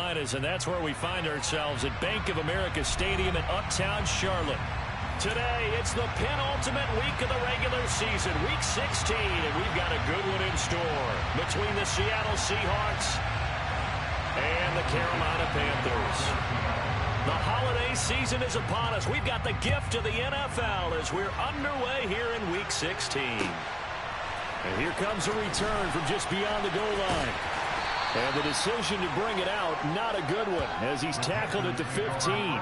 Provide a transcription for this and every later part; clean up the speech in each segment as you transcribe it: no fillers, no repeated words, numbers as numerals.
Carolinas, and that's where we find ourselves at Bank of America Stadium in Uptown Charlotte. Today, it's the penultimate week of the regular season, Week 16, and we've got a good one in store between the Seattle Seahawks and the Carolina Panthers. The holiday season is upon us. We've got the gift of the NFL as we're underway here in Week 16. And here comes a return from just beyond the goal line. And the decision to bring it out, not a good one, as he's tackled at the 15.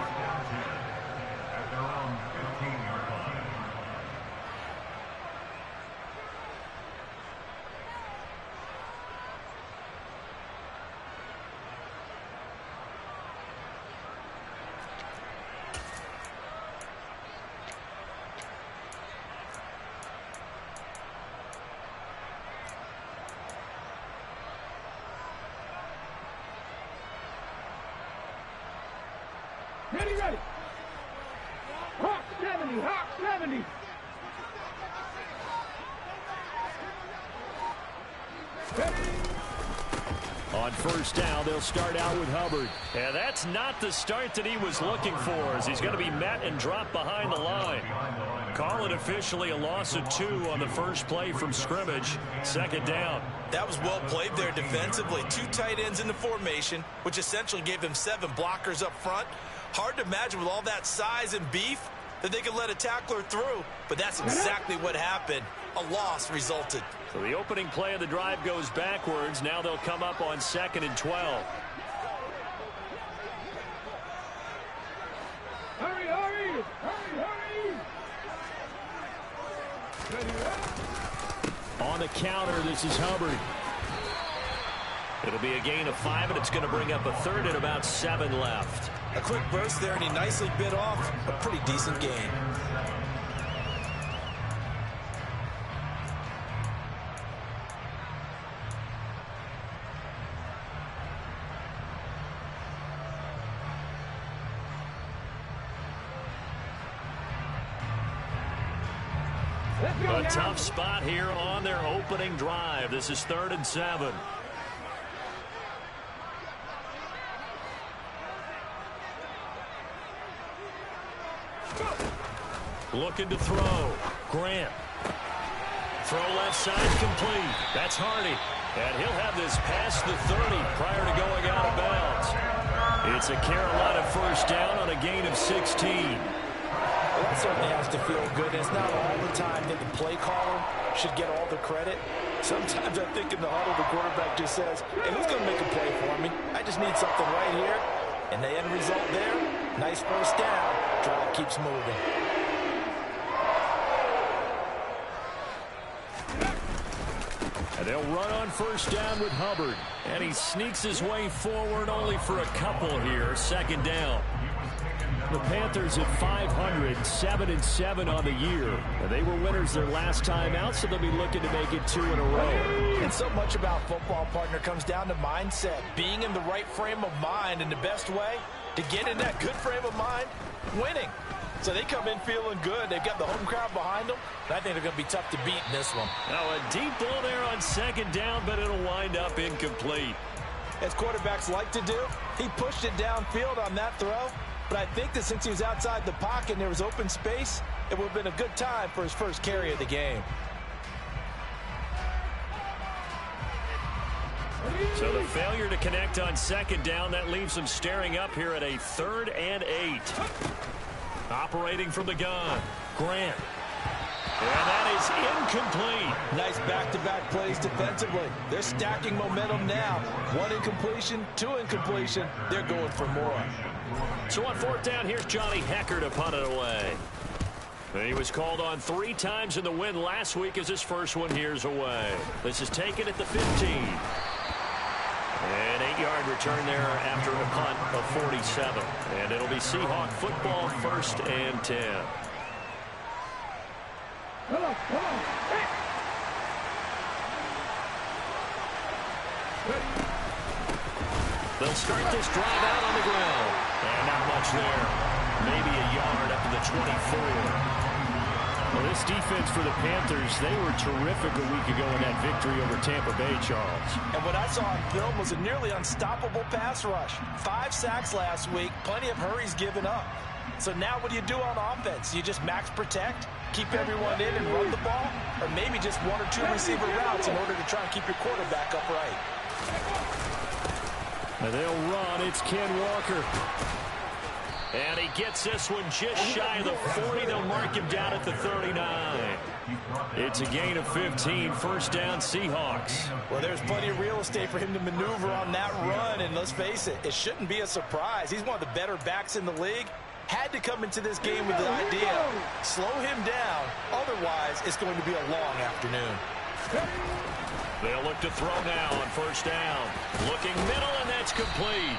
Ready. Hawk 70, Hawk 70. On first down, they'll start out with Hubbard. And that's not the start that he was looking for, as he's going to be met and dropped behind the line. Call it officially a loss of 2 on the first play from scrimmage. Second down. That was well played there defensively. 2 tight ends in the formation, which essentially gave them 7 blockers up front. Hard to imagine with all that size and beef that they could let a tackler through, but that's exactly what happened. A loss resulted. So the opening play of the drive goes backwards. Now they'll come up on 2nd and 12. Hurry. On the counter, this is Hubbard. It'll be a gain of 5, and it's going to bring up a third and about 7 left. A quick burst there, and he nicely bit off a pretty decent gain. A tough spot here on their opening drive. This is 3rd and 7. Looking to throw. Grant. Throw left side complete. That's Hardy. And he'll have this past the 30 prior to going out of bounds. It's a Carolina first down on a gain of 16. Well, that certainly has to feel good. It's not all the time that the play caller should get all the credit. Sometimes I think in the huddle the quarterback just says, hey, who's going to make a play for me? I just need something right here. And the end result there, nice first down. Drive keeps moving. And they'll run on first down with Hubbard. And he sneaks his way forward only for a couple here. 2nd down. The Panthers at 500, 7-7 on the year. And they were winners their last time out, so they'll be looking to make it 2 in a row. And so much about football, partner, comes down to mindset. Being in the right frame of mind, and the best way to get in that good frame of mind, winning. So they come in feeling good. They've got the home crowd behind them. And I think they're going to be tough to beat in this one. Now a deep ball there on 2nd down, but it'll wind up incomplete. As quarterbacks like to do, he pushed it downfield on that throw. But I think that since he was outside the pocket and there was open space, it would have been a good time for his first carry of the game. So the failure to connect on 2nd down, that leaves him staring up here at a 3rd and 8. Operating from the gun, Grant. And that is incomplete. Nice back-to-back plays defensively. They're stacking momentum now. 1 incompletion, 2 incompletion. They're going for more. So on 4th down, here's Johnny Hecker to punt it away. He was called on 3 times in the win last week as his first one here's away. This is taken at the 15. An 8-yard return there after a punt of 47. And it'll be Seahawk football 1st and 10. Come on. Hey. They'll start this drive out on the ground. And not much there. Maybe a yard up to the 24. Well, this defense for the Panthers, they were terrific a week ago in that victory over Tampa Bay, Charles. And what I saw on film was a nearly unstoppable pass rush. 5 sacks last week, plenty of hurries given up. So now what do you do on offense? You just max protect, keep everyone in and run the ball? Or maybe just 1 or 2 receiver routes in order to try and keep your quarterback upright? And they'll run. It's Ken Walker. And he gets this one just shy of the 40. They'll mark him down at the 39. It's a gain of 15. First down, Seahawks. Well, there's plenty of real estate for him to maneuver on that run. And let's face it, it shouldn't be a surprise. He's one of the better backs in the league. Had to come into this game with the idea, slow him down. Otherwise, it's going to be a long afternoon. They'll look to throw now on first down. Looking middle, and that's complete.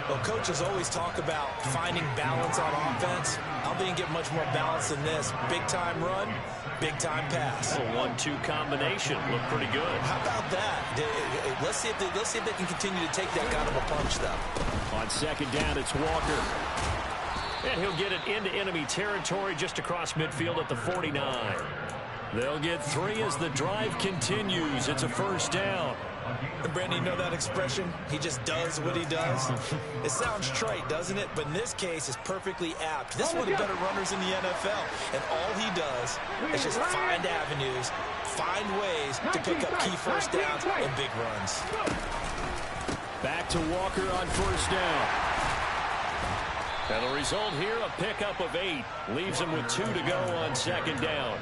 Well, coaches always talk about finding balance on offense. I don't think you can get much more balance than this. Big-time run, big-time pass. A 1-2 combination. Looked pretty good. How about that? Let's see if they can continue to take that kind of a punch, though. On second down, it's Walker. And he'll get it into enemy territory just across midfield at the 49. They'll get 3 as the drive continues. It's a first down. And Brandon, you know that expression? He just does what he does. It sounds trite, doesn't it? But in this case, it's perfectly apt. This is one of the better runners in the NFL. And all he does is just find avenues, find ways to pick up key first downs and big runs. Back to Walker on first down. And the result here, a pickup of 8. Leaves him with 2 to go on second down.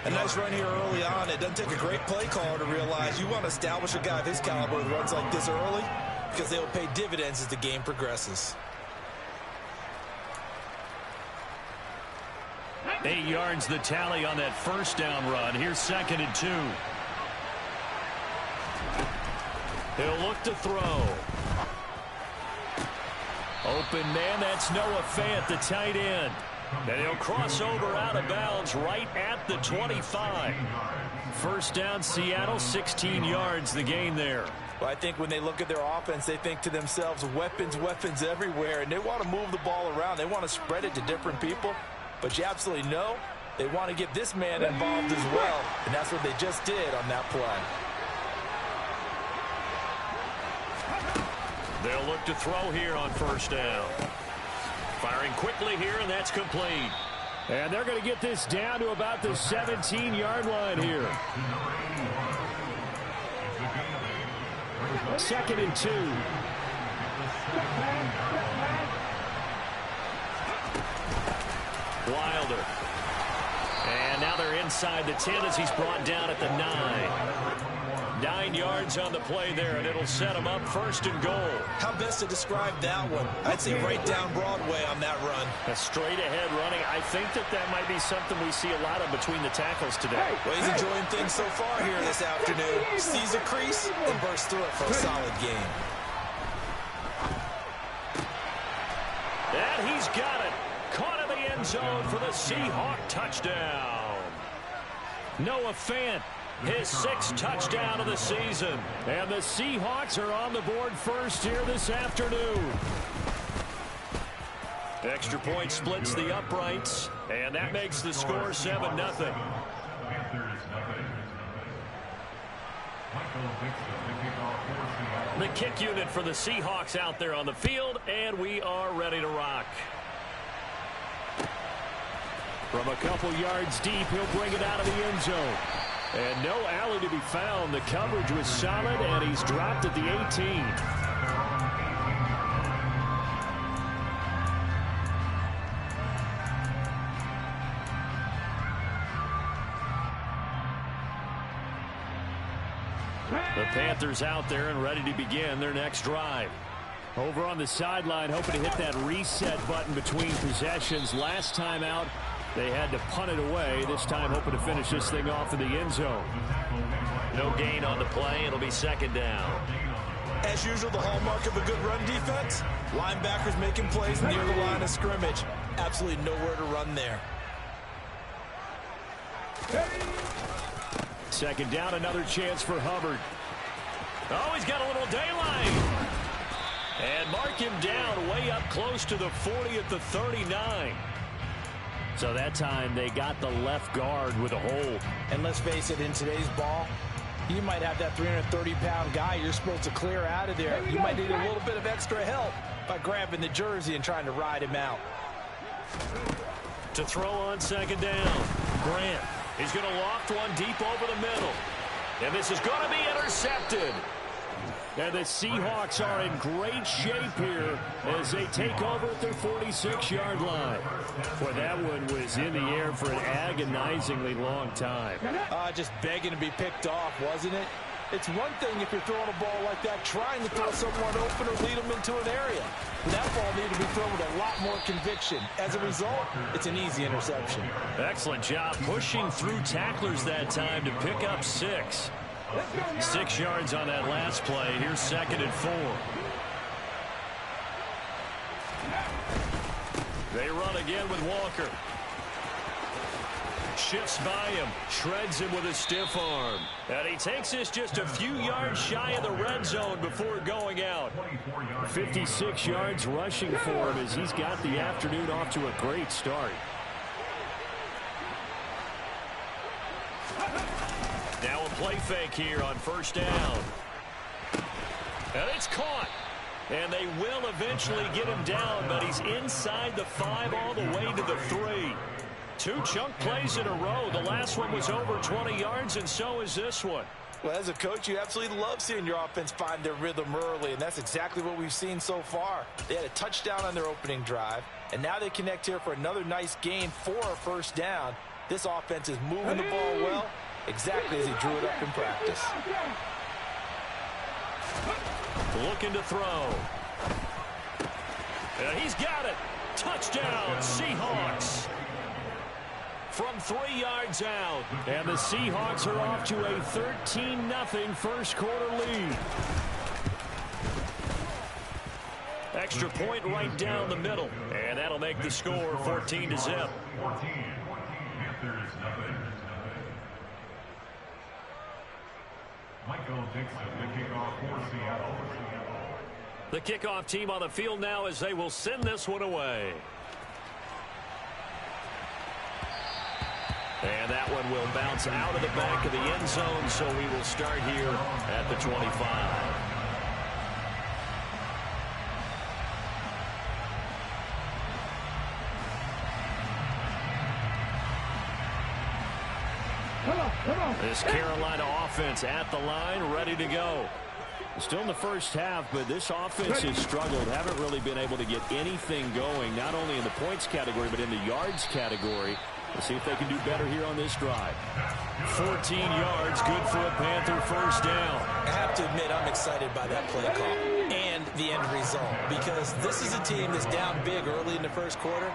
A nice run here early on. It doesn't take a great play caller to realize you want to establish a guy of his caliber with runs like this early because they will pay dividends as the game progresses. 8 yards the tally on that first down run. Here's second and 2. He'll look to throw. Open man, that's Noah Fant, the tight end. And he'll cross over out of bounds right at the 25. First down, Seattle, 16 yards the gain there. Well, I think when they look at their offense, they think to themselves, weapons, weapons everywhere, and they want to move the ball around. They want to spread it to different people, but you absolutely know they want to get this man involved as well, and that's what they just did on that play. They'll look to throw here on first down. Firing quickly here, and that's complete. And they're going to get this down to about the 17-yard line here. Second and 2. Wilder. And now they're inside the 10 as he's brought down at the 9. 9 yards on the play there, and it'll set him up first and goal. How best to describe that one? I'd say right down Broadway on that run. A straight-ahead running. I think that might be something we see a lot of between the tackles today. Well, he's enjoying things so far here this afternoon. Sees a crease and bursts through it for a solid game. And he's got it. Caught in the end zone for the Seahawk touchdown. Noah Fant. His 6th touchdown of the season. And the Seahawks are on the board first here this afternoon. Extra point splits the uprights, and that makes the score 7-0. The kick unit for the Seahawks out there on the field, and we are ready to rock. From a couple yards deep, he'll bring it out of the end zone. And no alley to be found. The coverage was solid, and he's dropped at the 18. The Panthers out there and ready to begin their next drive. Over on the sideline, hoping to hit that reset button between possessions. Last time out, they had to punt it away. This time hoping to finish this thing off in the end zone. No gain on the play. It'll be second down. As usual, the hallmark of a good run defense, linebackers making plays near the line of scrimmage. Absolutely nowhere to run there. Second down, another chance for Hubbard. Oh, he's got a little daylight. And mark him down way up close to the 40 at the 39. So that time they got the left guard with a hold. And let's face it, in today's ball, you might have that 330-pound guy you're supposed to clear out of there. You might need a little bit of extra help by grabbing the jersey and trying to ride him out. To throw on second down, Grant. He's going to loft one deep over the middle. And this is going to be intercepted. And the Seahawks are in great shape here as they take over at their 46-yard line. Boy, that one was in the air for an agonizingly long time. Just begging to be picked off, wasn't it? It's one thing if you're throwing a ball like that, trying to throw someone open or lead them into an area. That ball needed to be thrown with a lot more conviction. As a result, it's an easy interception. Excellent job pushing through tacklers that time to pick up 6. 6 yards on that last play. Here's 2nd and 4. They run again with Walker. Shifts by him, shreds him with a stiff arm. And he takes this just a few yards shy of the red zone before going out. 56 yards rushing for him as he's got the afternoon off to a great start. Now a play fake here on first down. And it's caught. And they will eventually get him down, but he's inside the 5 all the way to the 3. 2 chunk plays in a row. The last one was over 20 yards, and so is this one. Well, as a coach, you absolutely love seeing your offense find their rhythm early, and that's exactly what we've seen so far. They had a touchdown on their opening drive, and now they connect here for another nice gain for a first down. This offense is moving the ball well, exactly as he drew it up in practice. Looking to throw. And he's got it. Touchdown, Seahawks. From 3 yards out. And the Seahawks are off to a 13-0 first quarter lead. Extra point right down the middle. And that'll make the score 14-0. Michael Dixon, the kickoff for Seattle. The kickoff team on the field now as they will send this one away. And that one will bounce out of the back of the end zone, so we will start here at the 25. Come on. This Carolina offense at the line, ready to go. Still in the first half, but this offense has struggled. Haven't really been able to get anything going, not only in the points category, but in the yards category. Let's see if they can do better here on this drive. 14 yards, good for a Panther first down. I have to admit, I'm excited by that play call and the end result, because this is a team that's down big early in the first quarter,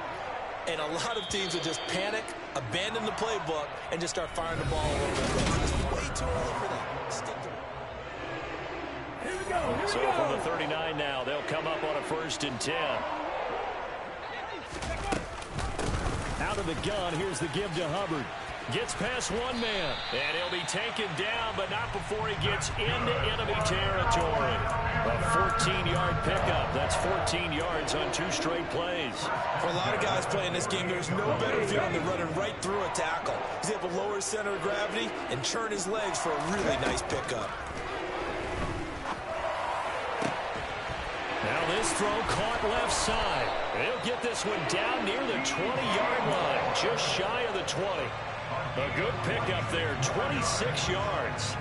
and a lot of teams will just panic, abandon the playbook, and just start firing the ball all over the place. It's way too early for that. Stick to it. Here we go. So from the 39 now, they'll come up on a 1st and 10. Out of the gun, here's the give to Hubbard. Gets past one man, and he'll be taken down, but not before he gets into enemy territory. A 14-yard pickup. That's 14 yards on 2 straight plays. For a lot of guys playing this game, there's no better feeling than running right through a tackle. He's able to lower his center of gravity and churn his legs for a really nice pickup. Now this throw caught left side. They'll get this one down near the 20-yard line, just shy of the 20. A good pickup there, 26 yards.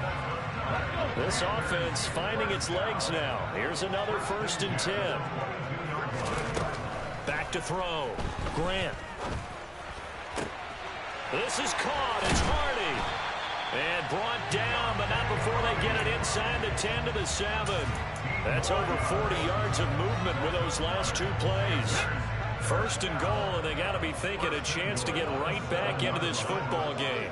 This offense finding its legs now. Here's another 1st and 10. Back to throw. Grant. This is caught. It's Hardy. And brought down, but not before they get it inside the 10 to the 7. That's over 40 yards of movement with those last 2 plays. 1st and goal, and they got to be thinking a chance to get right back into this football game.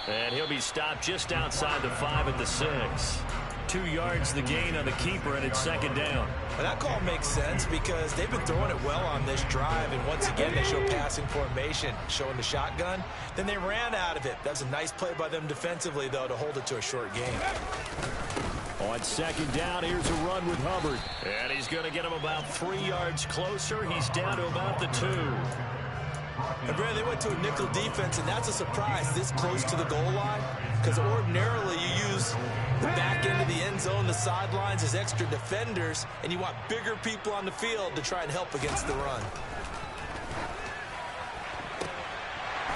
And he'll be stopped just outside the 5 at the 6. 2 yards the gain on the keeper, and it's 2nd down. Well, that call makes sense because they've been throwing it well on this drive, and once again they show passing formation, showing the shotgun. Then they ran out of it. That was a nice play by them defensively, though, to hold it to a short gain. On second down, here's a run with Hubbard. And he's going to get him about 3 yards closer. He's down to about the 2. And Brad, they went to a nickel defense, and that's a surprise this close to the goal line, because ordinarily you use the back end of the end zone, the sidelines as extra defenders, and you want bigger people on the field to try and help against the run.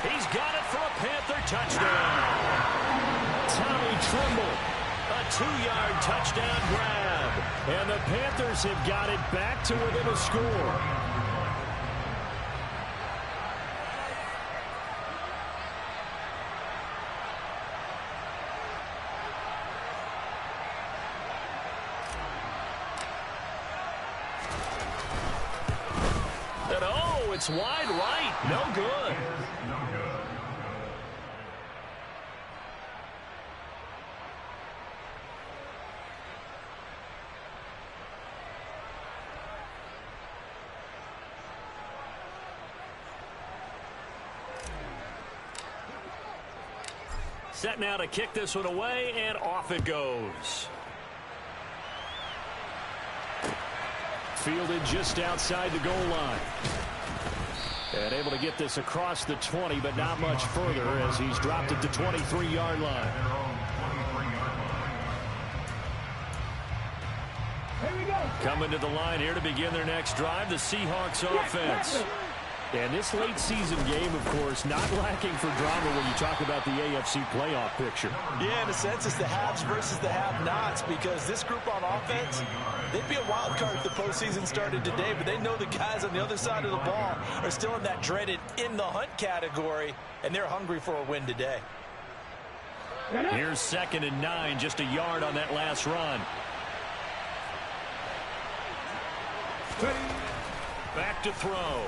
He's got it for a Panther touchdown. Tommy Tremble, a 2-yard touchdown grab. And the Panthers have got it back to within a score. And oh, it's wide right. No good. Set now to kick this one away, and off it goes. Fielded just outside the goal line. And able to get this across the 20, but not much further as he's dropped it to 23-yard line. Here we go. Coming to the line here to begin their next drive, the Seahawks offense. And this late season game, of course, not lacking for drama when you talk about the AFC playoff picture. Yeah, in a sense, it's the haves versus the have-nots, because this group on offense, they'd be a wild card if the postseason started today, but they know the guys on the other side of the ball are still in that dreaded in-the-hunt category, and they're hungry for a win today. Here's 2nd and 9, just a yard on that last run. Back to throw.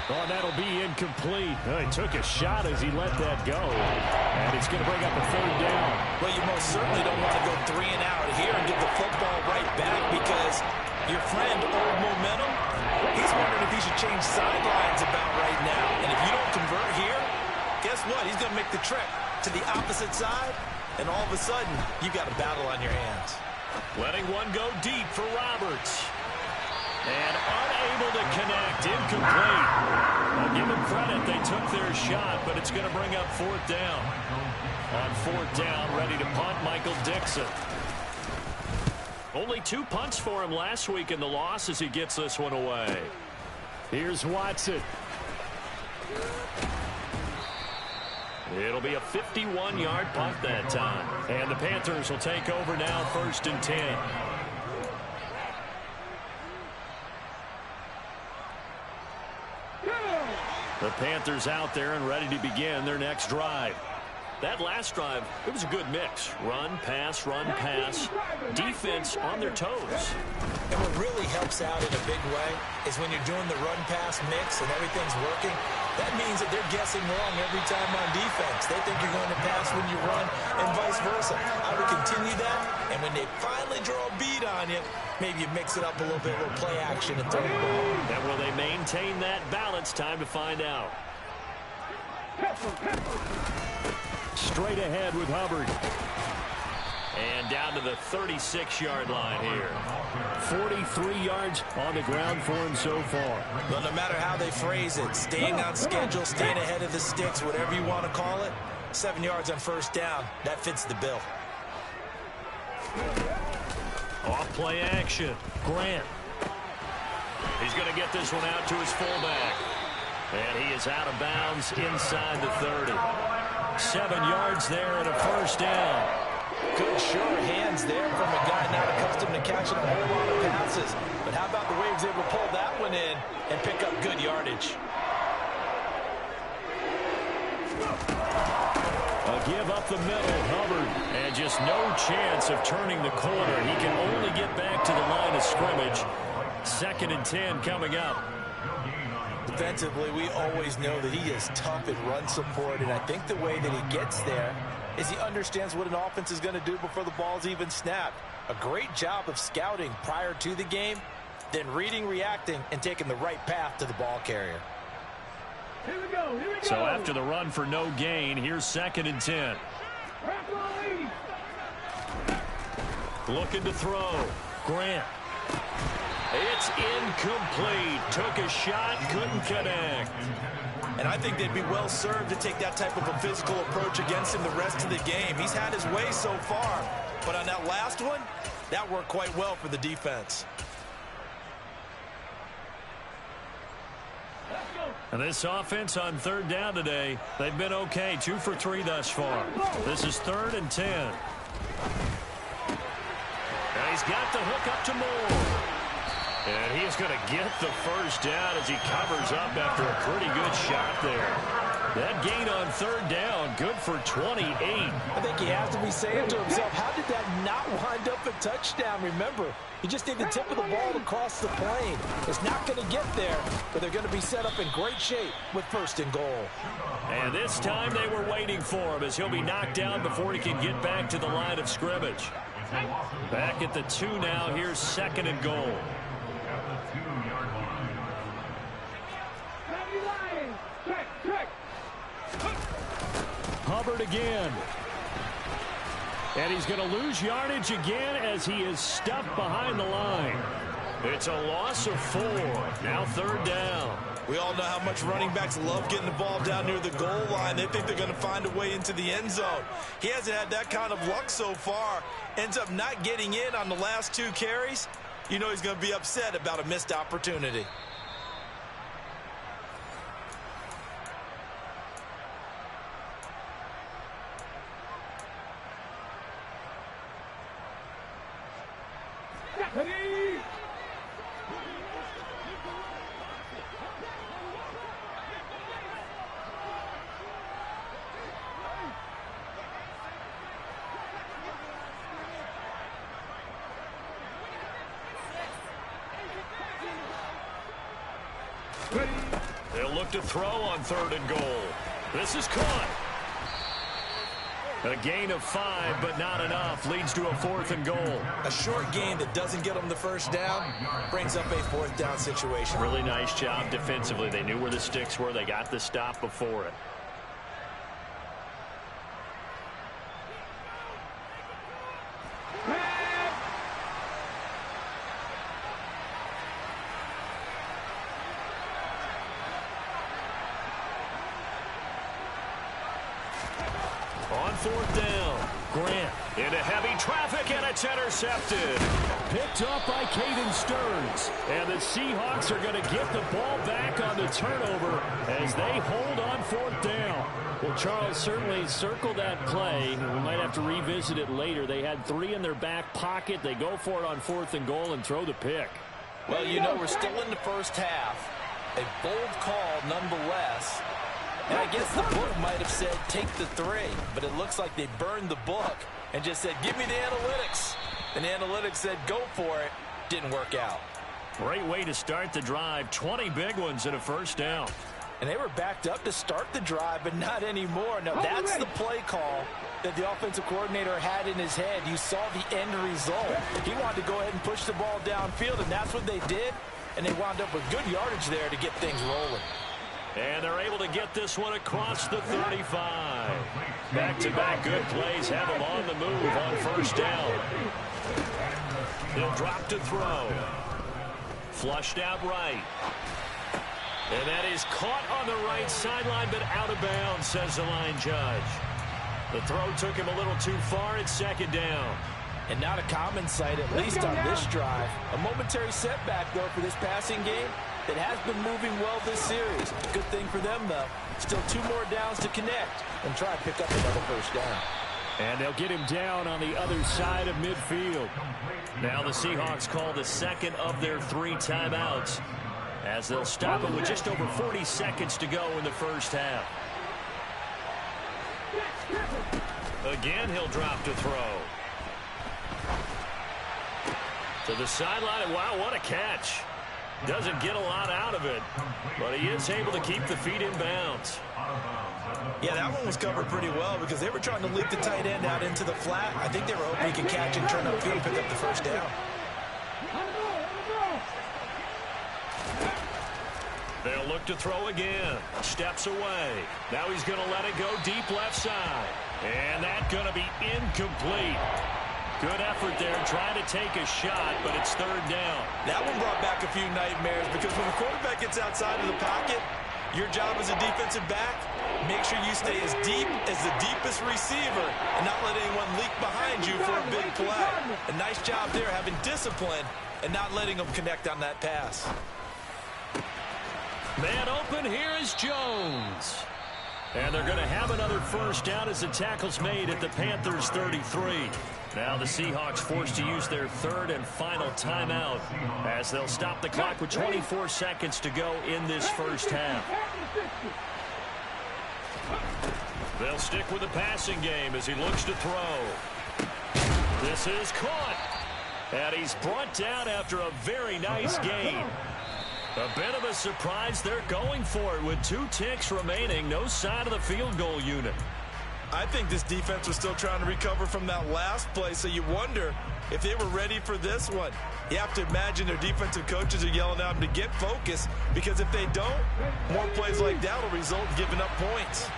Oh, that'll be incomplete. Oh, he took a shot as he let that go. And it's going to bring up a 3rd down. Well, you most certainly don't want to go 3 and out here and get the football right back, because your friend, Old Momentum, he's wondering if he should change sidelines about right now. And if you don't convert here, guess what? He's going to make the trip to the opposite side, and all of a sudden, you've got a battle on your hands. Letting one go deep for Roberts. And unable to connect, incomplete. I'll give them credit, they took their shot, but it's going to bring up 4th down. On 4th down, ready to punt, Michael Dixon. Only 2 punts for him last week in the loss as he gets this one away. Here's Watson. It'll be a 51-yard punt that time. And the Panthers will take over now, 1st and 10. The Panthers out there and ready to begin their next drive. That last drive, it was a good mix. Run, pass, defense on their toes. And what really helps out in a big way is when you're doing the run-pass mix and everything's working, that means that they're guessing wrong every time on defense. They think you're going to pass when you run and vice versa. I would continue that, and when they finally draw a bead on you, maybe you mix it up a little bit, a little play action and throw the ball. And will they maintain that balance? Time to find out. Straight ahead with Hubbard. And down to the 36-yard line here. 43 yards on the ground for him so far. Well, no matter how they phrase it, staying on schedule, staying ahead of the sticks, whatever you want to call it, 7 yards on 1st down, that fits the bill. Off play action. Grant. He's going to get this one out to his fullback. And he is out of bounds inside the 30. 7 yards there and a 1st down. Good, sure hands there from a guy not accustomed to catching a whole lot of passes. But how about the way he was able to pull that one in and pick up good yardage? A give up the middle, Hubbard. And just no chance of turning the corner. He can only get back to the line of scrimmage. 2nd and 10 coming up. Defensively, we always know that he is tough in run support, and I think the way that he gets there is he understands what an offense is going to do before the ball's even snapped. A great job of scouting prior to the game, then reading, reacting, and taking the right path to the ball carrier. Here we go. So after the run for no gain, here's 2nd and 10. Looking to throw. Grant. It's incomplete. Took a shot, couldn't connect. And I think they'd be well served to take that type of a physical approach against him the rest of the game. He's had his way so far. But on that last one, that worked quite well for the defense. And this offense on third down today, they've been okay. 2 for 3 thus far. This is 3rd and 10. And he's got the hook up to Moore. And he's going to get the first down as he covers up after a pretty good shot there. That gain on third down, good for 28. I think he has to be saying to himself, how did that not wind up a touchdown? Remember, he just did the tip of the ball across the plane. It's not going to get there, but they're going to be set up in great shape with 1st and goal. And this time they were waiting for him as he'll be knocked down before he can get back to the line of scrimmage. Back at the 2 now, here's 2nd and goal. Hubbard again. And he's going to lose yardage again as he is stuffed behind the line. It's a loss of 4. Now 3rd down. We all know how much running backs love getting the ball down near the goal line. They think they're going to find a way into the end zone. He hasn't had that kind of luck so far. Ends up not getting in on the last 2 carries. You know he's going to be upset about a missed opportunity. They'll look to throw on 3rd and goal. This is caught. A gain of 5, but not enough. Leads to a 4th and goal. A short gain that doesn't get them the first down brings up a 4th down situation. Really nice job defensively. They knew where the sticks were. They got the stop before it. On 4th down, Grant into heavy traffic, and it's intercepted. Picked up by Caden Stearns. And the Seahawks are going to get the ball back on the turnover as they hold on 4th down. Well, Charles, certainly circled that play. We might have to revisit it later. They had 3 in their back pocket. They go for it on 4th and goal and throw the pick. Well, you know, we're still in the first half. A bold call nonetheless. And I guess the book might have said take the 3, but it looks like they burned the book and just said give me the analytics. And the analytics said go for it. Didn't work out. Great way to start the drive. 20 big ones and a first down. And they were backed up to start the drive, but not anymore. Now that's the play call that the offensive coordinator had in his head. You saw the end result. He wanted to go ahead and push the ball downfield, and that's what they did. And they wound up with good yardage there to get things rolling. And they're able to get this one across the 35. Back-to-back good plays have them on the move on 1st down. He'll drop to throw. Flushed out right. And that is caught on the right sideline, but out of bounds, says the line judge. The throw took him a little too far. It's 2nd down. And not a common sight, at least on this drive. A momentary setback, though, for this passing game that has been moving well this series. Good thing for them, though. Still 2 more downs to connect and try to pick up another first down. And they'll get him down on the other side of midfield. Now the Seahawks call the 2nd of their 3 timeouts as they'll stop it with just over 40 seconds to go in the first half. Again, he'll drop to throw. To the sideline, and wow, what a catch. Doesn't get a lot out of it, but he is able to keep the feet in bounds. Yeah, that one was covered pretty well because they were trying to leak the tight end out into the flat. I think they were hoping he could catch and turn upfield and pick up the first down. They'll look to throw again. Steps away. Now he's going to let it go deep left side. And that's going to be incomplete. Good effort there, trying to take a shot, but it's third down. That one brought back a few nightmares because when the quarterback gets outside of the pocket, your job as a defensive back, make sure you stay as deep as the deepest receiver and not let anyone leak behind you for a big play. A nice job there having discipline and not letting them connect on that pass. Man open, here is Jones. And they're going to have another first down as the tackle's made at the Panthers 33. Now the Seahawks forced to use their third and final timeout as they'll stop the clock with 24 seconds to go in this first half. They'll stick with the passing game as he looks to throw. This is caught. And he's brought down after a very nice gain. A bit of a surprise. They're going for it with 2 ticks remaining. No sign of the field goal unit. I think this defense was still trying to recover from that last play, so you wonder if they were ready for this one. You have to imagine their defensive coaches are yelling at them to get focused, because if they don't, more plays like that will result in giving up points.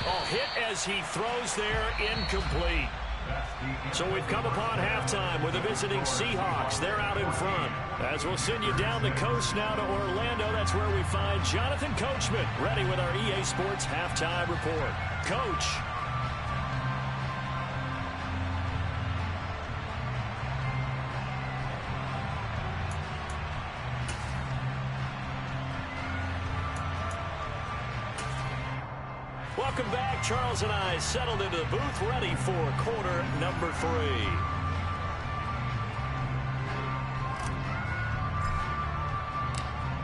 Oh, hit as he throws there, incomplete. So we've come upon halftime with the visiting Seahawks. They're out in front. As we'll send you down the coast now to Orlando, that's where we find Jonathan Coachman, ready with our EA Sports halftime report. Coach. Welcome back. Charles and I settled into the booth, ready for quarter number 3.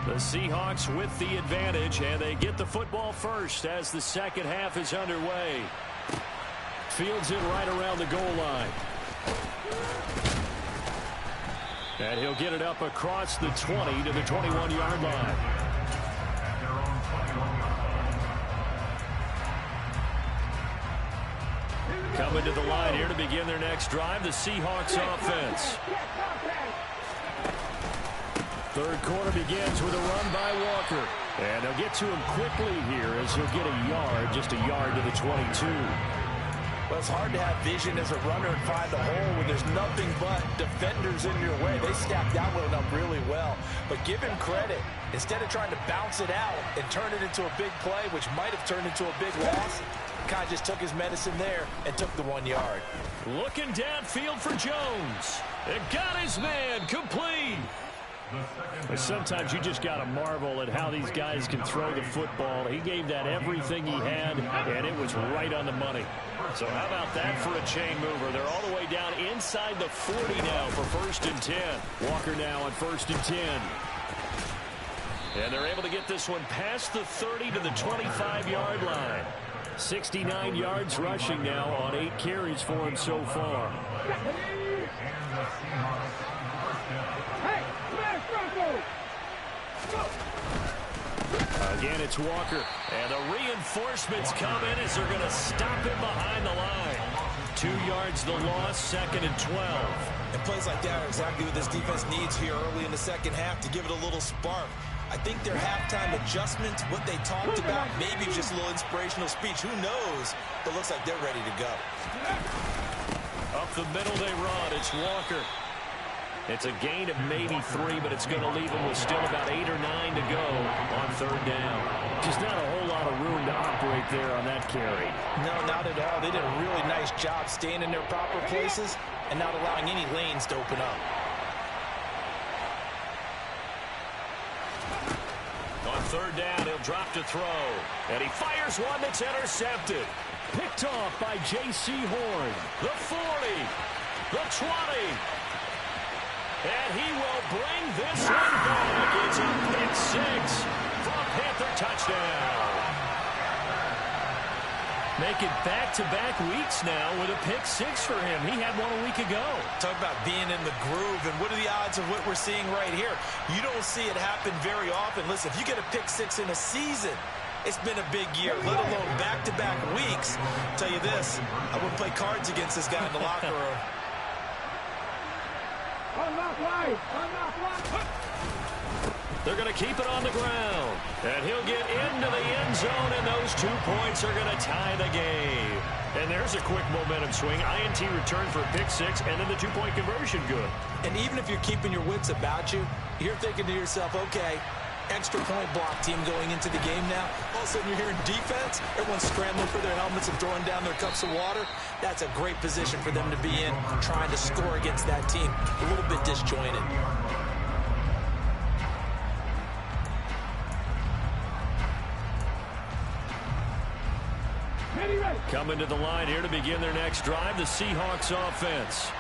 The Seahawks with the advantage, and they get the football first as the second half is underway. Fields it right around the goal line. And he'll get it up across the 20 to the 21-yard line. Coming to the line here to begin their next drive, the Seahawks offense. Third quarter begins with a run by Walker. And they'll get to him quickly here as he'll get a yard, just a yard to the 22. Well, it's hard to have vision as a runner and find a hole when there's nothing but defenders in your way. They stacked that one up really well. But give him credit. Instead of trying to bounce it out and turn it into a big play, which might have turned into a big loss, kind of just took his medicine there and took the 1 yard. Looking downfield for Jones. It got his man complete. But sometimes you just got to marvel at how these guys can throw the football. He gave that everything he had, and it was right on the money. So how about that for a chain mover? They're all the way down inside the 40 now for 1st and 10. Walker now on 1st and 10. And they're able to get this one past the 30 to the 25-yard line. 69 yards rushing now on 8 carries for him so far. Again, it's Walker. And the reinforcements come in as they're going to stop him behind the line. 2 yards the loss, 2nd and 12. And plays like that are exactly what this defense needs here early in the second half to give it a little spark. I think their halftime adjustment, what they talked about, maybe just a little inspirational speech. Who knows? But looks like they're ready to go. Up the middle they run. It's Walker. It's a gain of maybe 3, but it's going to leave them with still about 8 or 9 to go on 3rd down. Just not a whole lot of room to operate there on that carry. No, not at all. They did a really nice job staying in their proper places and not allowing any lanes to open up. On 3rd down, he'll drop to throw. And he fires one that's intercepted. Picked off by J.C. Horn. The 40. The 20. And he will bring this one back. It's a pick 6 for a Panther touchdown. Make it back-to-back weeks now with a pick 6 for him. He had one a week ago. Talk about being in the groove, and what are the odds of what we're seeing right here? You don't see it happen very often. Listen, if you get a pick 6 in a season, it's been a big year, let alone back-to-back weeks. I'll tell you this, I wouldn't play cards against this guy in the locker room. They're going to keep it on the ground. And he'll get into the end zone, and those 2 points are going to tie the game. And there's a quick momentum swing. INT return for a pick 6, and then the 2-point conversion good. And even if you're keeping your wits about you, you're thinking to yourself, okay, extra point block team going into the game now. All of a sudden you're hearing defense. Everyone's scrambling for their helmets and throwing down their cups of water. That's a great position for them to be in, trying to score against that team. A little bit disjointed. Coming to the line here to begin their next drive, the Seahawks offense.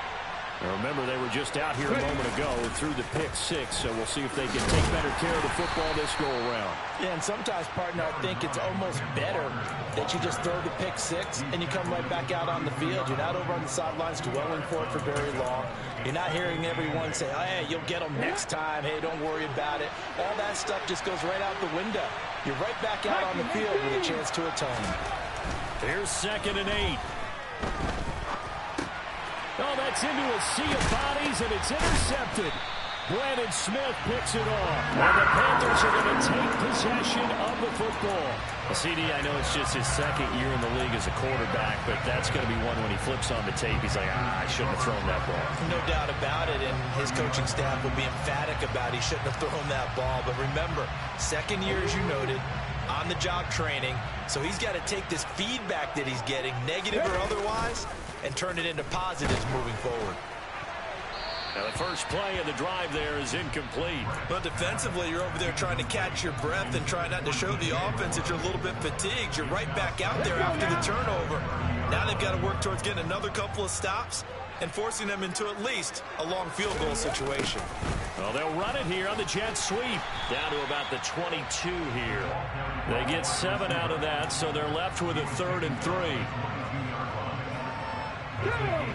Now remember, they were just out here a moment ago and threw the pick 6, so we'll see if they can take better care of the football this go-around. Yeah, and sometimes, partner, I think it's almost better that you just throw the pick 6 and you come right back out on the field. You're not over on the sidelines dwelling for it for very long. You're not hearing everyone say, oh, hey, you'll get them next time. Hey, don't worry about it. All that stuff just goes right out the window. You're right back out on the field with a chance to atone. Here's 2nd and 8. Oh, that's into a sea of bodies, and it's intercepted. Brandon Smith picks it off. And the Panthers are going to take possession of the football. Well, CD, I know it's just his 2nd year in the league as a quarterback, but that's going to be one when he flips on the tape. He's like, I shouldn't have thrown that ball. No doubt about it, and his coaching staff will be emphatic about he shouldn't have thrown that ball. But remember, 2nd year, as you noted, on-the-job training, so he's got to take this feedback that he's getting, negative or otherwise, and turn it into positives moving forward. Now the first play of the drive there is incomplete. But defensively, you're over there trying to catch your breath and try not to show the offense that you're a little bit fatigued. You're right back out there after the turnover. Now they've got to work towards getting another couple of stops and forcing them into at least a long field goal situation. Well, they'll run it here on the jet sweep. Down to about the 22 here. They get 7 out of that, so they're left with a 3rd and 3.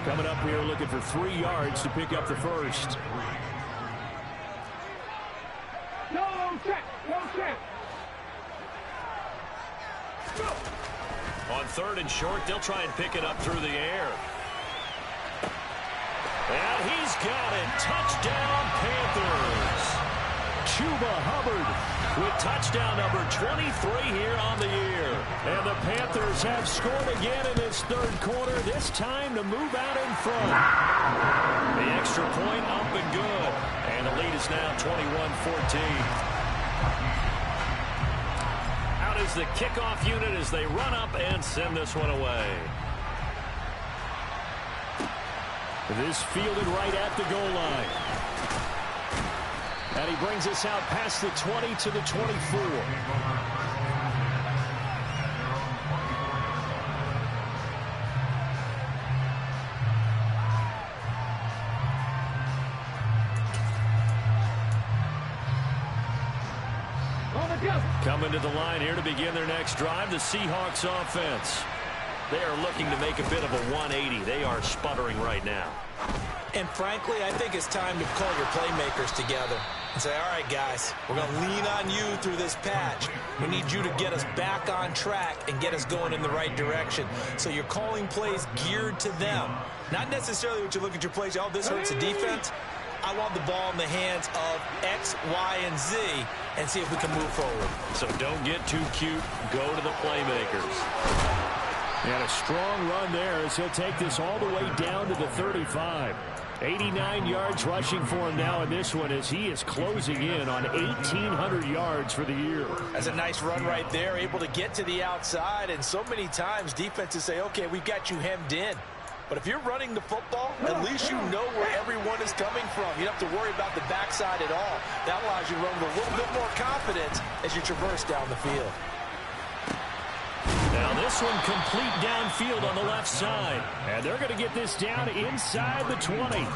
Coming up here looking for 3 yards to pick up the first. No check. On 3rd and short, they'll try and pick it up through the air. And he's got it. Touchdown, Panthers. Chuba Hubbard with touchdown number 23 here on the year. And the Panthers have scored again in this 3rd quarter, this time to move out in front. The extra point up and good. And the lead is now 21-14. Out is the kickoff unit as they run up and send this one away. This fielded right at the goal line. And he brings us out past the 20 to the 24. Coming to the line here to begin their next drive, the Seahawks offense. They are looking to make a bit of a 180. They are sputtering right now. And frankly, I think it's time to call your playmakers together and say, all right, guys, we're going to lean on you through this patch. We need you to get us back on track and get us going in the right direction. So you're calling plays geared to them. Not necessarily what you look at your plays, oh, this hurts the defense. I want the ball in the hands of X, Y, and Z and see if we can move forward. So don't get too cute. Go to the playmakers. And a strong run there as he'll take this all the way down to the 35. 89 yards rushing for him now in this one as he is closing in on 1,800 yards for the year. That's a nice run right there, able to get to the outside. And so many times defenses say, okay, we've got you hemmed in. But if you're running the football, at least you know where everyone is coming from. You don't have to worry about the backside at all. That allows you to run with a little bit more confidence as you traverse down the field. Now this one complete downfield on the left side. And they're going to get this down inside the 20.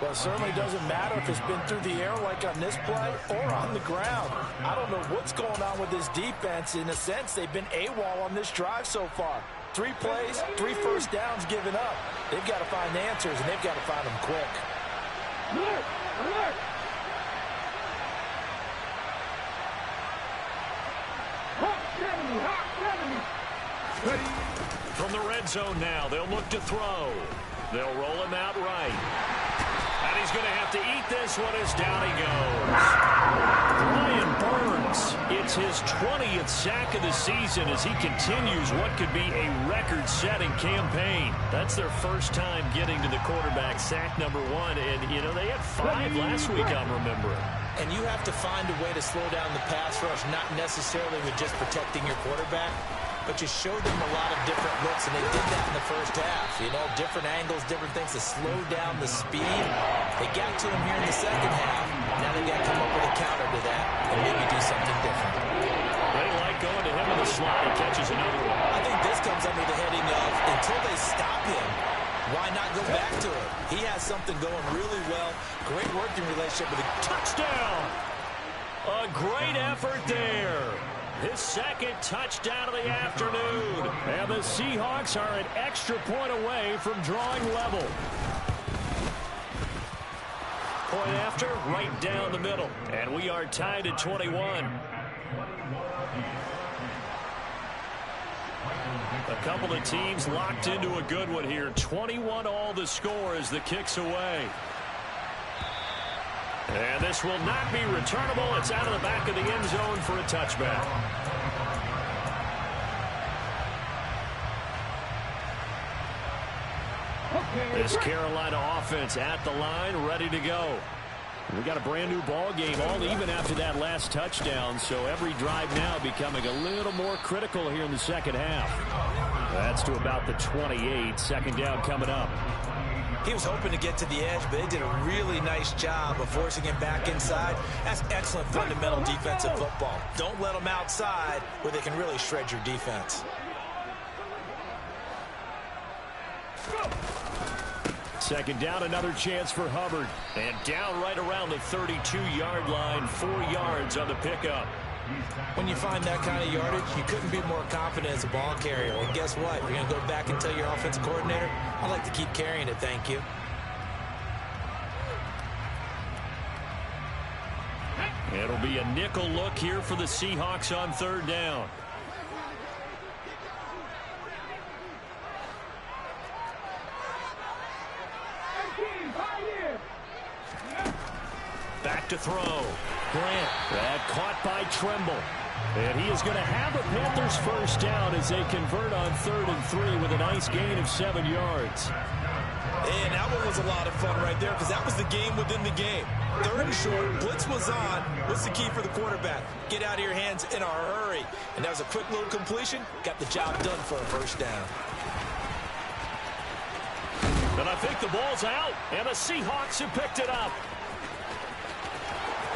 Well, it certainly doesn't matter if it's been through the air like on this play or on the ground. I don't know what's going on with this defense. In a sense, they've been AWOL on this drive so far. 3 plays, 3 first downs given up. They've got to find answers, and they've got to find them quick. Alert! Alert! From the red zone now, they'll look to throw. They'll roll him out right. And he's going to have to eat this one as down he goes. Brian Burns, it's his 20th sack of the season as he continues what could be a record-setting campaign. That's their first time getting to the quarterback, sack number 1. And, you know, they had 5 last week, I'm remembering. And you have to find a way to slow down the pass rush, not necessarily with just protecting your quarterback, but you showed them a lot of different looks, and they did that in the first half. You know, different angles, different things to slow down the speed. They got to him here in the second half. Now they got to come up with a counter to that and maybe do something different. They like going to him in the slot. He catches another one. I think this comes under the heading of until they stop him, why not go back to it? He has something going really well. Great working relationship with a touchdown. A great effort there. His second touchdown of the afternoon. And the Seahawks are an extra point away from drawing level. Point after, right down the middle. And we are tied at 21. A couple of teams locked into a good one here. 21 all the score as the kick's away. And this will not be returnable. It's out of the back of the end zone for a touchback. This Carolina offense at the line, ready to go. We got a brand new ball game, all even after that last touchdown. So every drive now becoming a little more critical here in the second half. That's to about the 28. Second down coming up. He was hoping to get to the edge, but they did a really nice job of forcing him back inside. That's excellent fundamental defensive football. Don't let them outside where they can really shred your defense. Second down, another chance for Hubbard. And down right around the 32-yard line, 4 yards on the pickup. When you find that kind of yardage, you couldn't be more confident as a ball carrier. And guess what? You're going to go back and tell your offensive coordinator, I'd like to keep carrying it, thank you. It'll be a nickel look here for the Seahawks on third down. Back to throw. Grant. That caught by Tremble. And he is going to have the Panthers first down as they convert on 3rd and 3 with a nice gain of 7 yards. And that one was a lot of fun right there because that was the game within the game. 3rd and short. Blitz was on. What's the key for the quarterback? Get out of your hands in a hurry. And that was a quick little completion. Got the job done for a first down. And I think the ball's out. And the Seahawks have picked it up.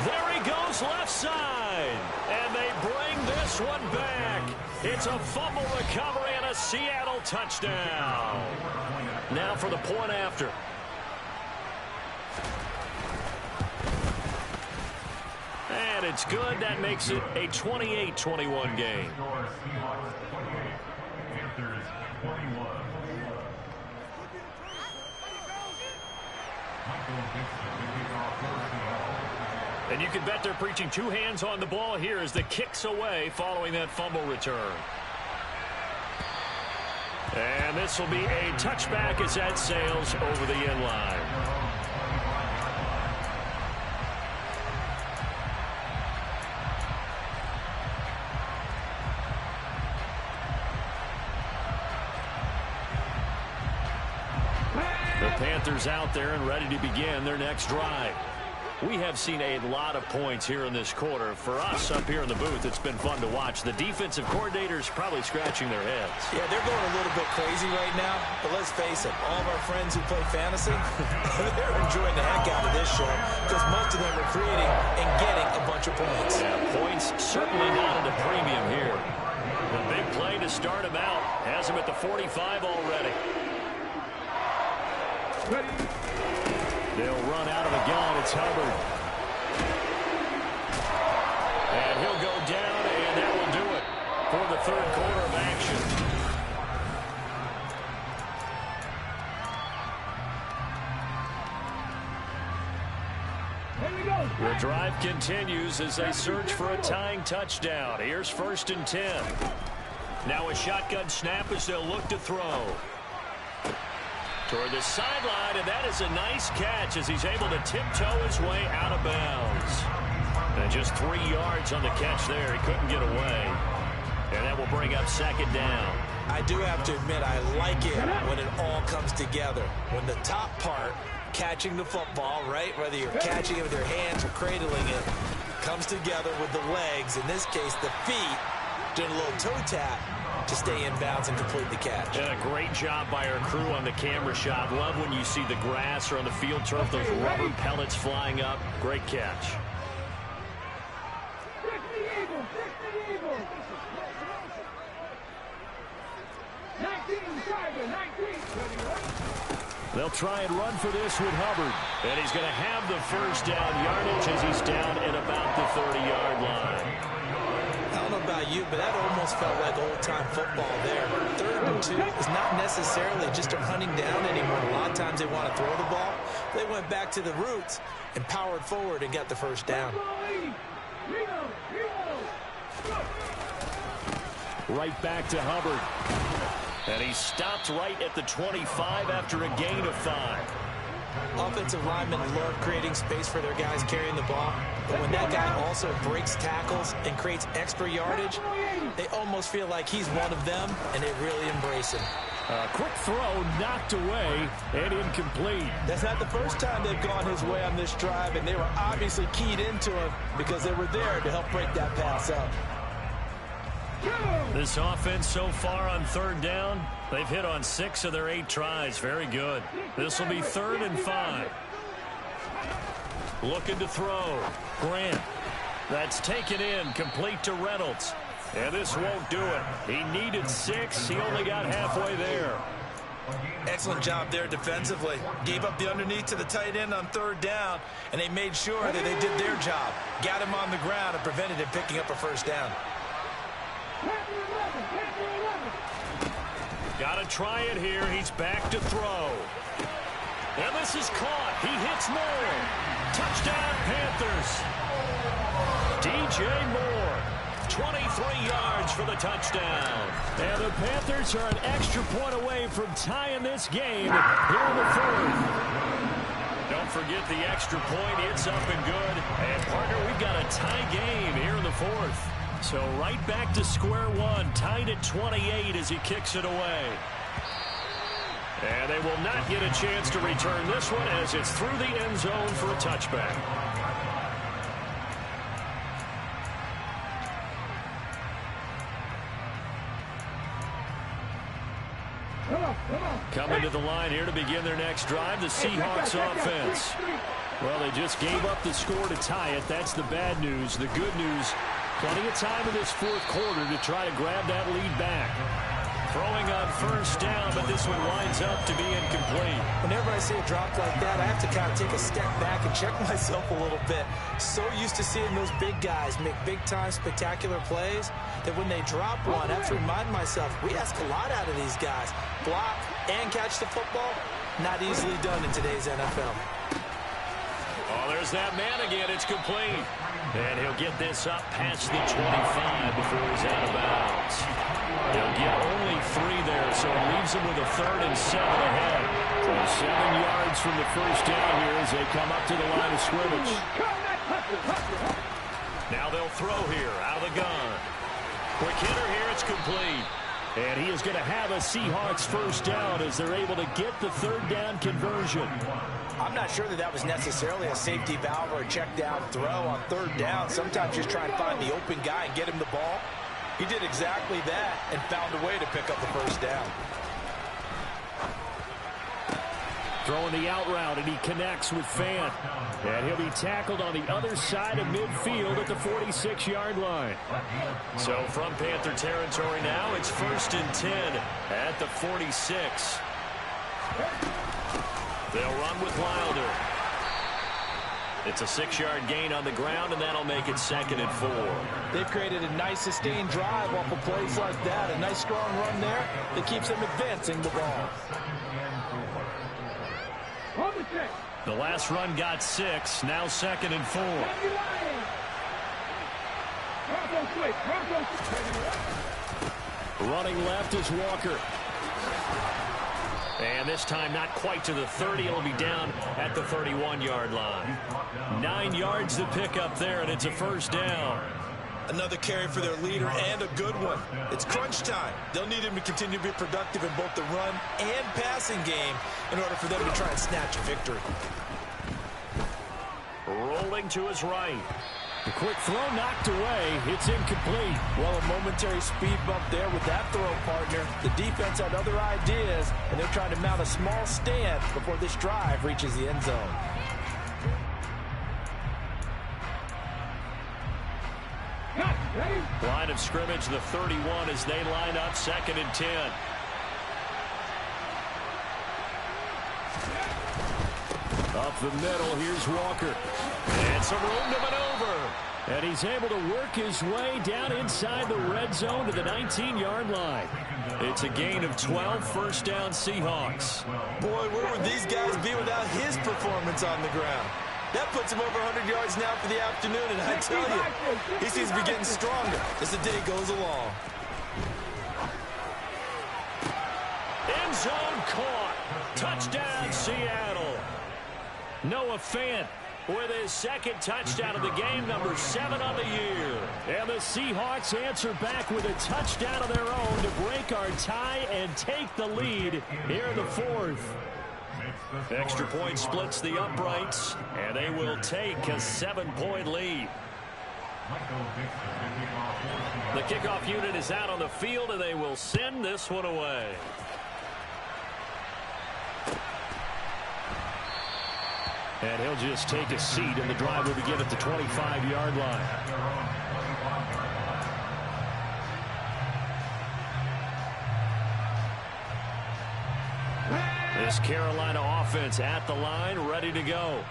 There he goes left side. And they bring this one back. It's a fumble recovery and a Seattle touchdown. Now for the point after. And it's good. That makes it a 28-21 game. Panthers 21. And you can bet they're preaching 2 hands on the ball here as the kick's away following that fumble return. And this will be a touchback as that sails over the end line. The Panthers out there and ready to begin their next drive. We have seen a lot of points here in this quarter. For us up here in the booth, it's been fun to watch. The defensive coordinators probably scratching their heads. Yeah, they're going a little bit crazy right now. But let's face it, all of our friends who play fantasy, they're enjoying the heck out of this show because most of them are creating and getting a bunch of points. Yeah, points certainly not at a premium here. The big play to start him out has him at the 45 already. They'll run out of the gun. It's Hubbard. And he'll go down, and that will do it for the third quarter of action. Here we go. The drive continues as they search for a tying touchdown. Here's 1st and 10. Now a shotgun snap as they'll look to throw. Toward the sideline, and that is a nice catch as he's able to tiptoe his way out of bounds. And just 3 yards on the catch there. He couldn't get away. And that will bring up second down. I do have to admit, I like it when it all comes together. When the top part, catching the football, right, whether you're catching it with your hands or cradling it, comes together with the legs, in this case the feet, doing a little toe tap to stay in bounds and complete the catch. And a great job by our crew on the camera shot. Love when you see the grass or on the field turf, those rubber pellets flying up. Great catch. They'll try and run for this with Hubbard. And he's going to have the first down yardage as he's down at about the 30-yard line. I don't know about you, but that almost felt like old-time football there. 3rd and 2 is not necessarily just a hunting down anymore. A lot of times they want to throw the ball. They went back to the roots and powered forward and got the first down. Right back to Hubbard. And he stopped right at the 25 after a gain of 5. Offensive linemen love creating space for their guys carrying the ball. But when that guy also breaks tackles and creates extra yardage, they almost feel like he's one of them, and they really embrace him. Quick throw knocked away and incomplete. That's not the first time they've gone his way on this drive, and they were obviously keyed into him because they were there to help break that pass up. This offense so far on 3rd down, they've hit on 6 of their 8 tries. Very good. This will be 3rd and 5. Looking to throw. Grant. That's taken in, complete to Reynolds. And this won't do it. He needed 6. He only got halfway there. Excellent job there defensively. Gave up the underneath to the tight end on 3rd down, and they made sure that they did their job. Got him on the ground and prevented him picking up a first down. Got to try it here. He's back to throw. And this is caught. He hits Moore. Touchdown, Panthers. DJ Moore, 23 yards for the touchdown. And the Panthers are an extra point away from tying this game here in the 4th. Don't forget the extra point. It's up and good. And, partner, we've got a tie game here in the 4th. So right back to square one, tied at 28 as he kicks it away. And they will not get a chance to return this one as it's through the end zone for a touchback. Coming to the line here to begin their next drive, the Seahawks offense. Well, they just gave up the score to tie it. That's the bad news. The good news, plenty of time in this 4th quarter to try to grab that lead back. Throwing on first down, but this one winds up to be incomplete. Whenever I see a drop like that, I have to kind of take a step back and check myself a little bit. So used to seeing those big guys make big-time spectacular plays that when they drop one, I have to remind myself, we ask a lot out of these guys. Block and catch the football, not easily done in today's NFL. Oh, there's that man again. It's complete. And he'll get this up past the 25 before he's out of bounds. He'll get only 3 there, so it leaves him with a 3rd and 7 ahead. So 7 yards from the first down here as they come up to the line of scrimmage. Now they'll throw here out of the gun. Quick hitter here. It's complete. And he is going to have a Seahawks first down as they're able to get the 3rd down conversion. I'm not sure that was necessarily a safety valve or a check down throw on 3rd down. Sometimes just try and find the open guy and get him the ball. He did exactly that and found a way to pick up the first down. Throwing the out route, and he connects with Fant. And he'll be tackled on the other side of midfield at the 46-yard line. So from Panther territory now, it's 1st and 10 at the 46. They'll run with Wilder. It's a 6-yard gain on the ground, and that'll make it 2nd and 4. They've created a nice sustained drive off of plays like that. A nice strong run there that keeps them advancing the ball. The last run got 6. Now 2nd and 4. Running left is Walker. And this time not quite to the 30. It'll be down at the 31-yard line. 9 yards to pick up there, and it's a first down. Another carry for their leader, and a good one. It's crunch time. They'll need him to continue to be productive in both the run and passing game in order for them to try and snatch a victory. Rolling to his right. The quick throw knocked away. It's incomplete. Well, a momentary speed bump there with that throw, partner. The defense had other ideas, and they're trying to mount a small stand before this drive reaches the end zone. Line of scrimmage, the 31 as they line up 2nd and 10. Up the middle, here's Walker. And some room to maneuver. And he's able to work his way down inside the red zone to the 19-yard line. It's a gain of 12, first down Seahawks. Boy, where would these guys be without his performance on the ground? That puts him over 100 yards now for the afternoon, and I tell you, he seems to be getting stronger as the day goes along. End zone caught. Touchdown, Seattle. Noah Fant with his 2nd touchdown of the game, number 7 on the year. And the Seahawks answer back with a touchdown of their own to break our tie and take the lead here in the 4th. Extra point splits the uprights, and they will take a 7-point lead. The kickoff unit is out on the field, and they will send this one away. And he'll just take a seat, and the drive will begin at the 25-yard line. This Carolina offense at the line, ready to go.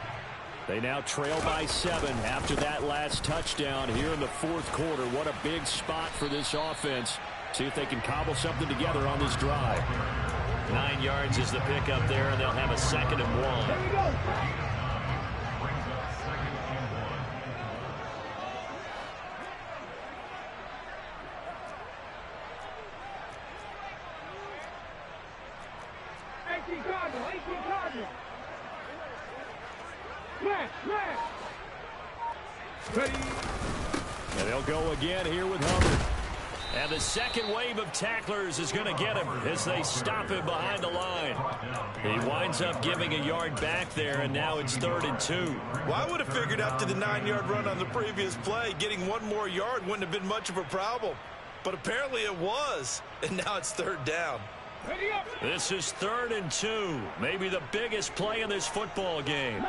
They now trail by 7 after that last touchdown here in the 4th quarter. What a big spot for this offense. See if they can cobble something together on this drive. 9 yards is the pickup there, and they'll have a 2nd and 1. And they'll go again here with Hubbard. And the second wave of tacklers is going to get him as they stop him behind the line. He winds up giving a yard back there, and now it's 3rd and 2. Well, I would have figured after the 9-yard run on the previous play, getting 1 more yard wouldn't have been much of a problem. But apparently it was, and now it's 3rd down. This is 3rd and 2. Maybe the biggest play in this football game.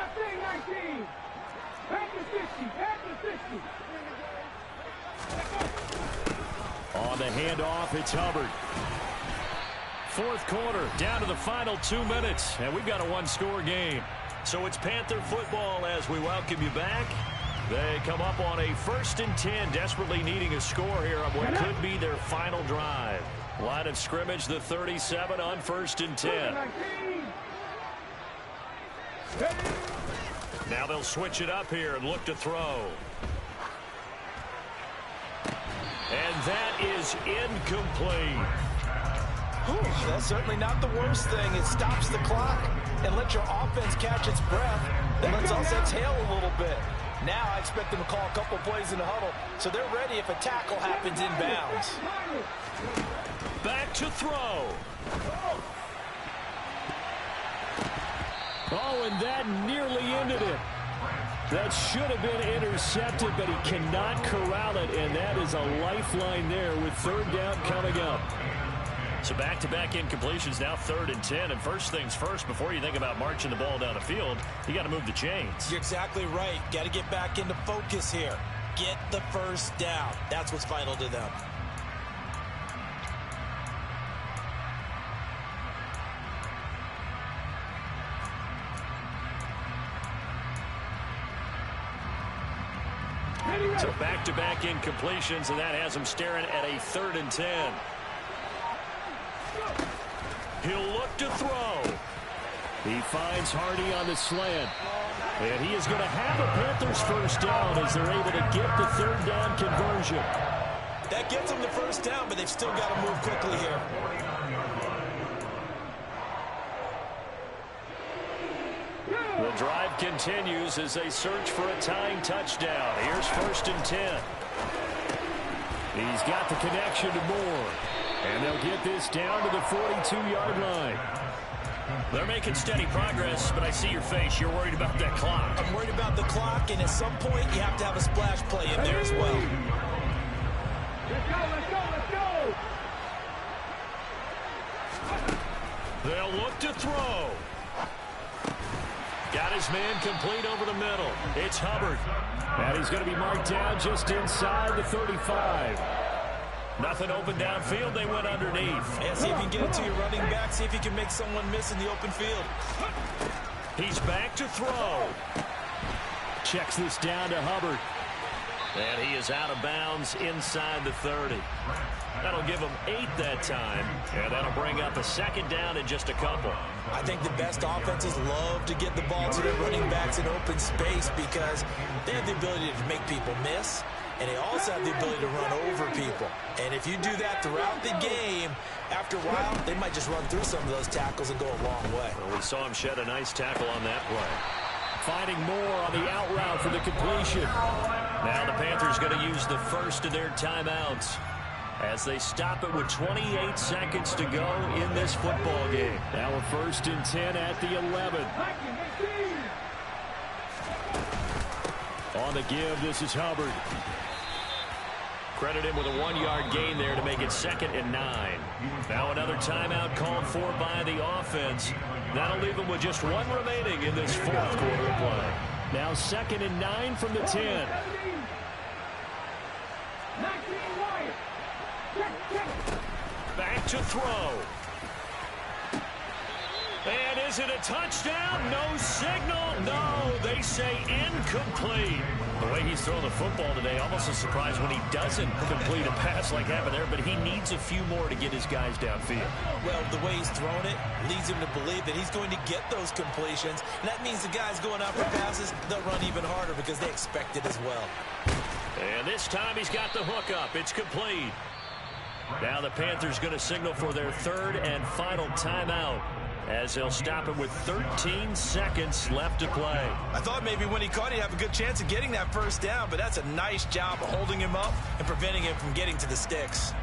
On the handoff, it's Hubbard. 4th quarter, down to the final 2 minutes, and we've got a 1-score game. So it's Panther football as we welcome you back. They come up on a 1st and 10, desperately needing a score here on what could be their final drive. Line of scrimmage, the 37 on 1st and 10. Now they'll switch it up here and look to throw. And that is incomplete. That's certainly not the worst thing. It stops the clock and lets your offense catch its breath and lets us exhale a little bit. Now I expect them to call a couple plays in the huddle so they're ready if a tackle happens inbounds. Back to throw. Oh, and that nearly ended it. That should have been intercepted, but he cannot corral it, and that is a lifeline there with 3rd down coming up. So back-to-back incompletions, now 3rd and 10. And first things first, before you think about marching the ball down the field, you got to move the chains. You're exactly right. Got to get back into focus here. Get the first down. That's what's vital to them. So back-to-back incompletions, and that has him staring at a 3rd and 10. He'll look to throw. He finds Hardy on the slant. And he is going to have a Panthers first down as they're able to get the 3rd down conversion. That gets them the first down, but they've still got to move quickly here. The drive continues as they search for a tying touchdown. Here's 1st and 10. He's got the connection to Moore. And they'll get this down to the 42-yard line. They're making steady progress, but I see your face. You're worried about that clock. I'm worried about the clock, and at some point, you have to have a splash play in there as well. Let's go, let's go, let's go! They'll look to throw. Got his man complete over the middle. It's Hubbard. And he's going to be marked down just inside the 35. Nothing open downfield. They went underneath. Yeah, see if you can get it to your running back. See if you can make someone miss in the open field. He's back to throw. Checks this down to Hubbard. And he is out of bounds inside the 30. That'll give him 8 that time. And that'll bring up a 2nd down in just a couple. I think the best offenses love to get the ball to their running backs in open space because they have the ability to make people miss, and they also have the ability to run over people. And if you do that throughout the game, after a while, they might just run through some of those tackles and go a long way. Well, we saw him shed a nice tackle on that play. Finding Moore on the out route for the completion. Now the Panthers going to use the first of their timeouts as they stop it with 28 seconds to go in this football game. Now a 1st and 10 at the 11. On the give, this is Hubbard. Credit him with a 1-yard gain there to make it 2nd and 9. Now another timeout called for by the offense. That'll leave them with just 1 remaining in this 4th quarter of play. Now 2nd and 9 from the 10. Back to throw. And is it a touchdown? No signal. No, they say incomplete. The way he's throwing the football today, almost a surprise when he doesn't complete a pass like happened there, but he needs a few more to get his guys downfield. Well, the way he's thrown it leads him to believe that he's going to get those completions. And that means the guys going out for passes, they'll run even harder because they expect it as well. And this time he's got the hook up. It's complete. Now the Panthers going to signal for their 3rd and final timeout as they'll stop it with 13 seconds left to play. I thought maybe when he caught it, he'd have a good chance of getting that 1st down, but that's a nice job of holding him up and preventing him from getting to the sticks.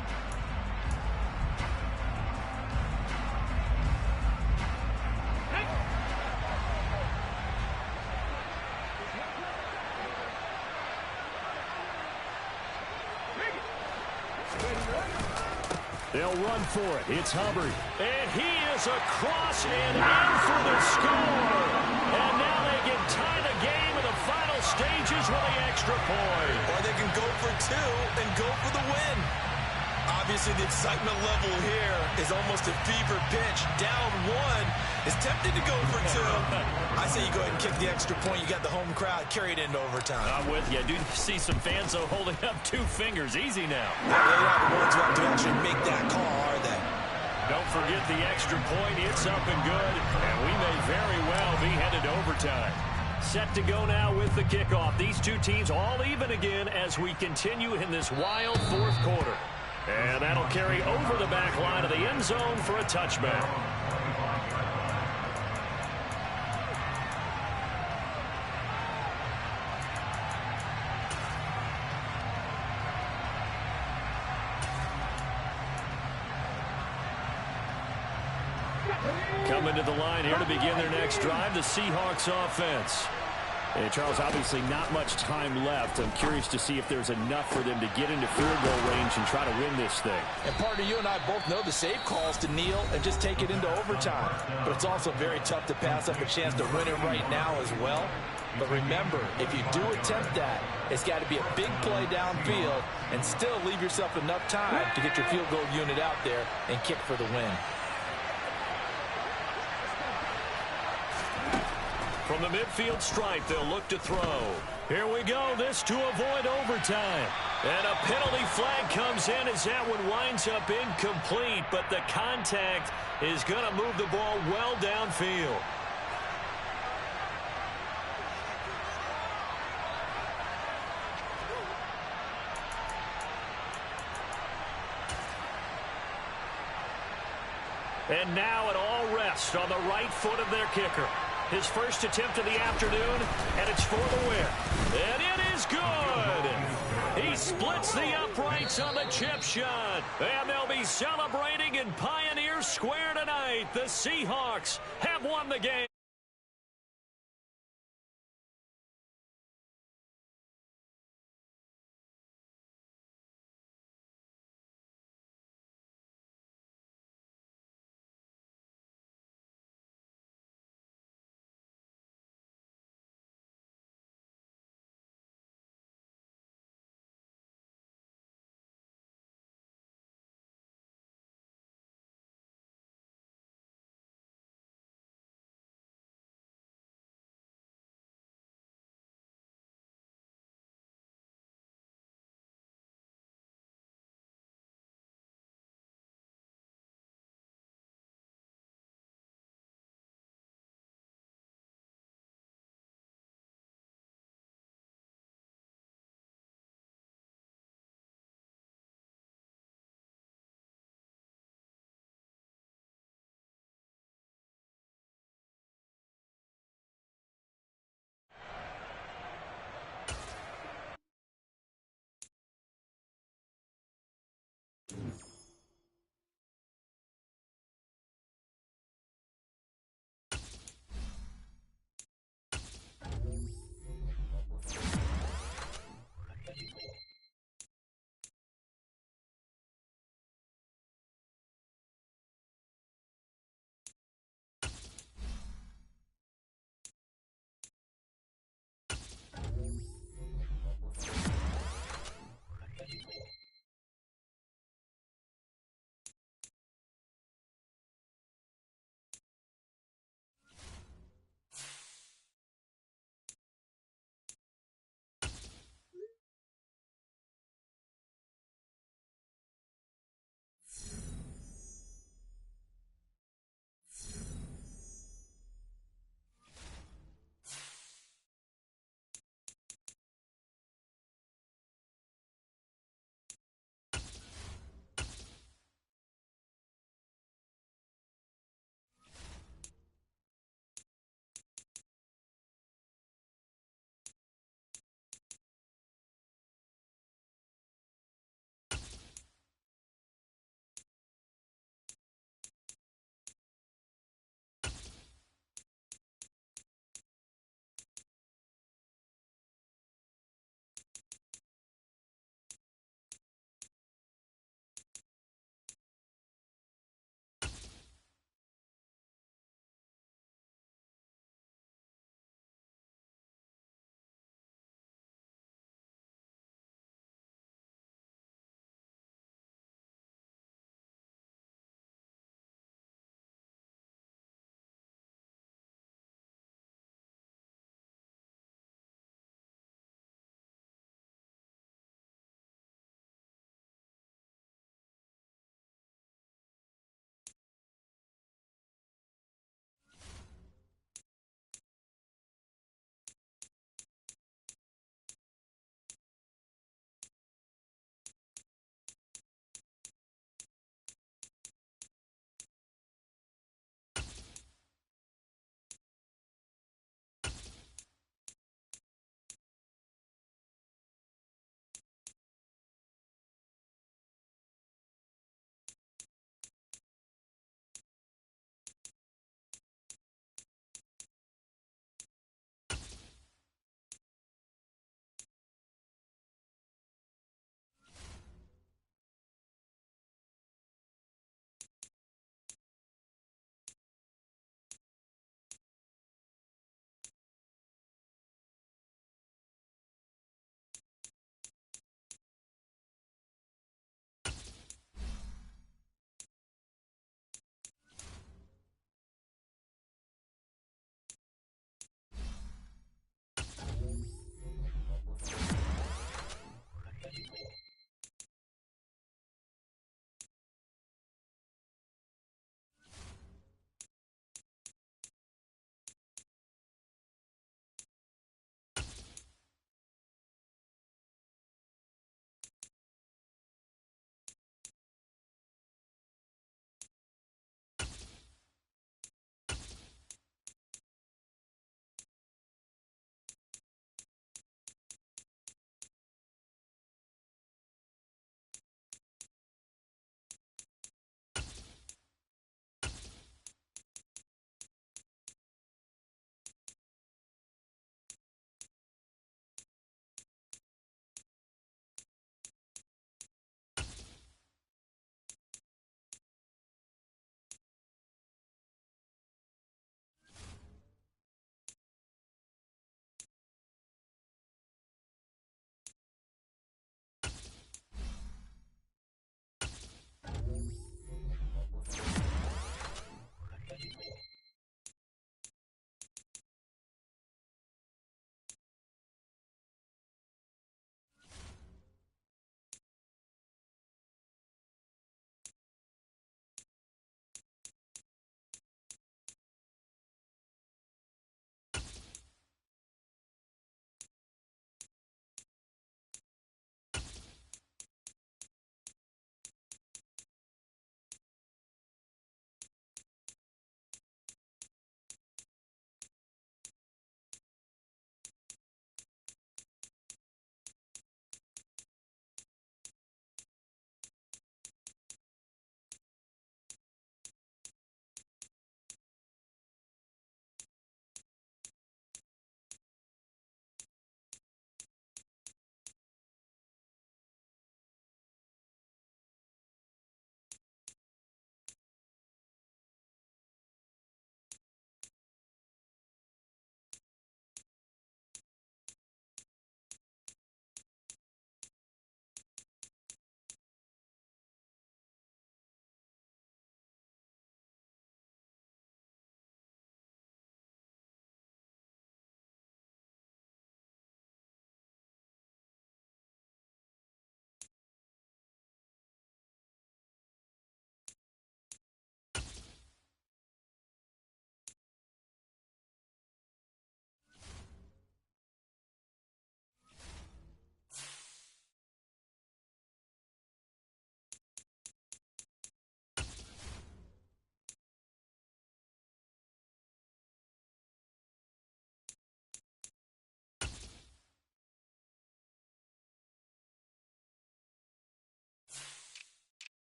They'll run for it. It's Hubbard. And he is across and in for the score. And now they can tie the game in the final stages with the extra point. Or they can go for 2 and go for the win. Obviously, the excitement level here is almost a fever pitch. Down 1 is tempted to go for 2. I say you go ahead and kick the extra point. You got the home crowd carried into overtime. I'm with you. I do see some fans, though, holding up 2 fingers. Easy now. They're not the ones who have to actually make that call, are they? Don't forget the extra point. It's up and good. And we may very well be headed to overtime. Set to go now with the kickoff. These 2 teams all even again as we continue in this wild 4th quarter. And that'll carry over the back line of the end zone for a touchback. Coming to the line here to begin their next drive, the Seahawks offense. And Charles, obviously not much time left. I'm curious to see if there's enough for them to get into field goal range and try to win this thing. And partner, you and I both know the safe calls to kneel and just take it into overtime. But it's also very tough to pass up a chance to win it right now as well. But remember, if you do attempt that, it's got to be a big play downfield and still leave yourself enough time to get your field goal unit out there and kick for the win. From the midfield stripe, they'll look to throw. Here we go. This to avoid overtime. And a penalty flag comes in as that one winds up incomplete, but the contact is going to move the ball well downfield. And now it all rests on the right foot of their kicker. His first attempt of the afternoon, and it's for the win. And it is good. He splits the uprights on the chip shot. And they'll be celebrating in Pioneer Square tonight. The Seahawks have won the game.